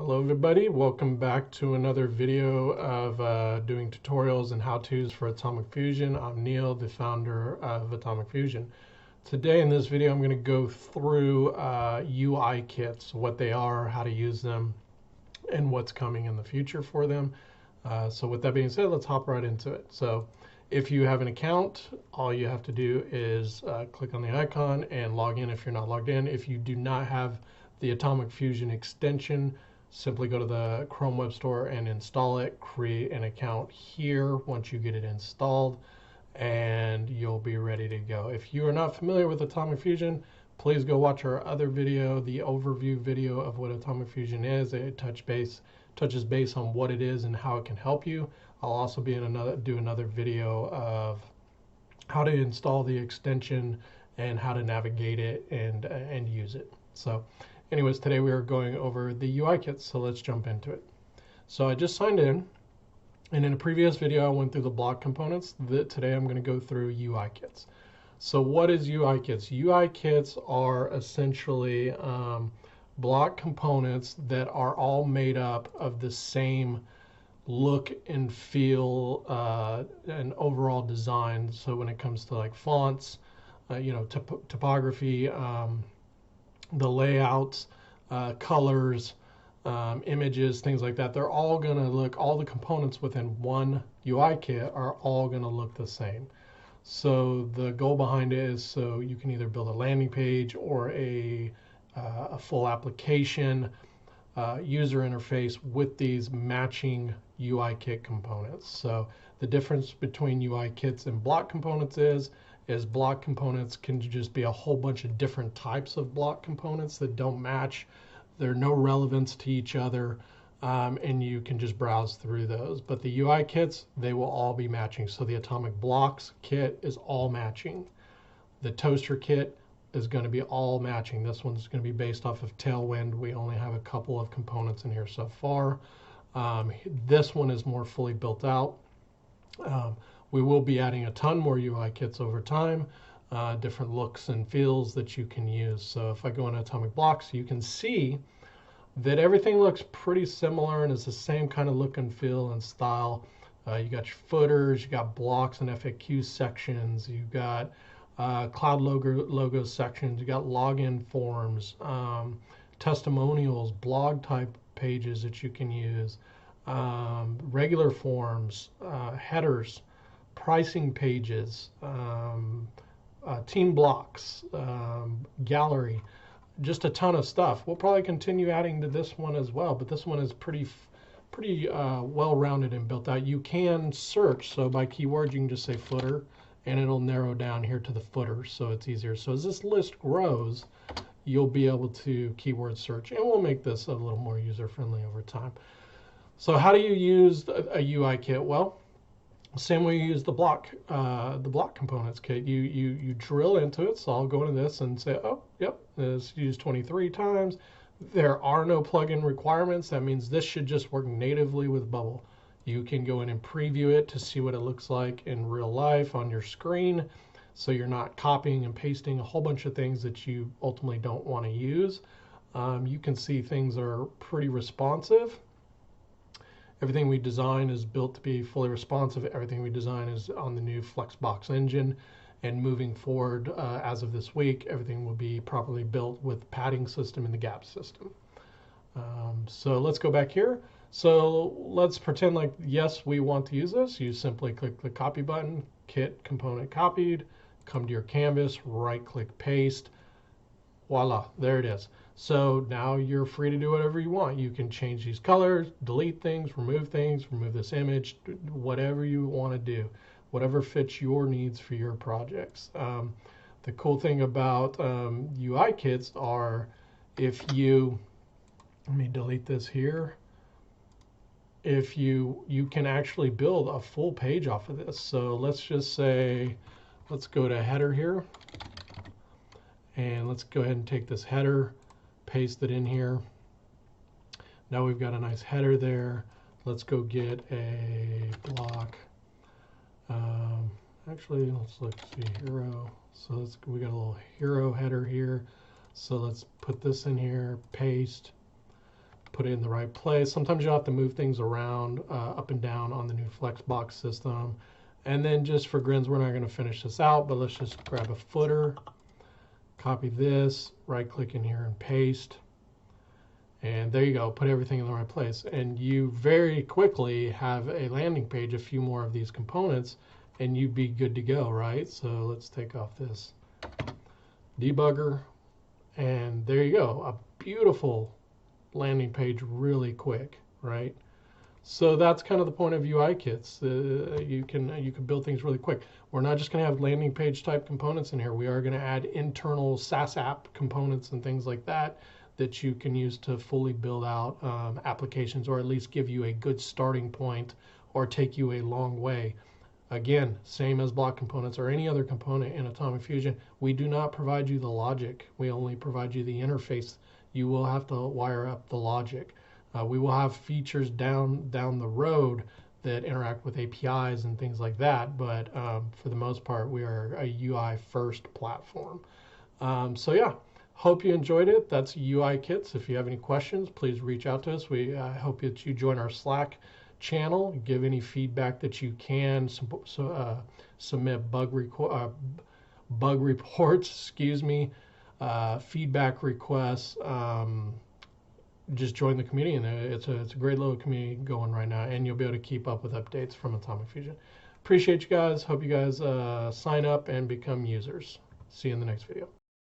Hello everybody, welcome back to another video of doing tutorials and how-tos for Atomic Fusion. I'm Neil, the founder of Atomic Fusion. Today in this video I'm going to go through UI kits, what they are, how to use them, and what's coming in the future for them. So with that being said, let's hop right into it. So if you have an account, all you have to do is click on the icon and log in if you're not logged in. If you do not have the Atomic Fusion extension, simply go to the Chrome Web Store and install it, create an account here once you get it installed, and you'll be ready to go. If you are not familiar with Atomic Fusion, please go watch our other video, the overview video of what Atomic Fusion is. It touches base on what it is and how it can help you. I'll also be in do another video of how to install the extension and how to navigate it and use it. So anyways, today we are going over the UI kits, so let's jump into it. So I just signed in, and in a previous video I went through the block components. Today I'm going to go through UI kits. So what is UI kits? UI kits are essentially block components that are all made up of the same look and feel and overall design. So when it comes to like fonts, typography, the layouts, colors, images, things like that, they're all going to look, all the components within one UI kit are all going to look the same. So the goal behind it is so you can either build a landing page or a full application user interface with these matching UI kit components. So the difference between UI kits and block components is block components can just be a whole bunch of different types of block components that don't match. They're no relevance to each other, and you can just browse through those. But the UI kits, they will all be matching. So the Atomic Blocks kit is all matching. The Toaster kit is going to be all matching. This one's going to be based off of Tailwind. We only have a couple of components in here so far. This one is more fully built out. We will be adding a ton more UI kits over time, different looks and feels that you can use. So if I go into Atomic Blocks, you can see that everything looks pretty similar and is the same kind of look and feel and style. You got your footers, you got blocks and FAQ sections, you got cloud logo sections, you got login forms, testimonials, blog type pages that you can use, regular forms, headers, pricing pages, team blocks, gallery, just a ton of stuff. We'll probably continue adding to this one as well, but this one is pretty well-rounded and built out. You can search, so by keywords you can just say footer, and it'll narrow down here to the footer, so it's easier. So as this list grows, you'll be able to keyword search, and we'll make this a little more user-friendly over time. So how do you use a UI kit? Well, same way you use the block components kit. You drill into it. So I'll go into this and say, oh, yep, it's used 23 times. There are no plugin requirements. That means this should just work natively with Bubble. You can go in and preview it to see what it looks like in real life on your screen. So you're not copying and pasting a whole bunch of things that you ultimately don't want to use. You can see things are pretty responsive. Everything we design is built to be fully responsive. Everything we design is on the new Flexbox engine. And moving forward, as of this week, everything will be properly built with padding system and the gap system. So let's go back here. So let's pretend like, yes, we want to use this. You simply click the copy button, kit component copied, come to your canvas, right click paste. Voila, there it is. So now you're free to do whatever you want. You can change these colors, delete things, remove this image, whatever you want to do, whatever fits your needs for your projects. The cool thing about UI kits are if you, let me delete this here, if you can actually build a full page off of this. So let's just say, let's go to header here. And let's go ahead and take this header, paste it in here. Now we've got a nice header there. Let's go get a block. Actually, let's see hero. So we got a little hero header here. So let's put this in here, paste. put it in the right place. Sometimes you'll have to move things around up and down on the new Flexbox system. And then just for grins, we're not going to finish this out, but let's just grab a footer, copy this, right click in here and paste. And there you go, put everything in the right place. And you very quickly have a landing page, a few more of these components, and you'd be good to go, right? So let's take off this debugger. And there you go, a beautiful landing page really quick, right? So that's kind of the point of UI kits. You can build things really quick. We're not just going to have landing page type components in here. We are going to add internal SaaS app components and things like that that you can use to fully build out applications, or at least give you a good starting point or take you a long way. Again, same as block components or any other component in Atomic Fusion, we do not provide you the logic. We only provide you the interface. You will have to wire up the logic. We will have features down the road that interact with APIs and things like that, but for the most part, we are a UI first platform. So yeah, hope you enjoyed it. That's UI Kits. If you have any questions, please reach out to us. We hope that you join our Slack channel, give any feedback that you can, submit bug reports, excuse me, feedback requests. Just join the community, and it's a great little community going right now, and you'll be able to keep up with updates from Atomic Fusion. Appreciate you guys. Hope you guys sign up and become users. See you in the next video.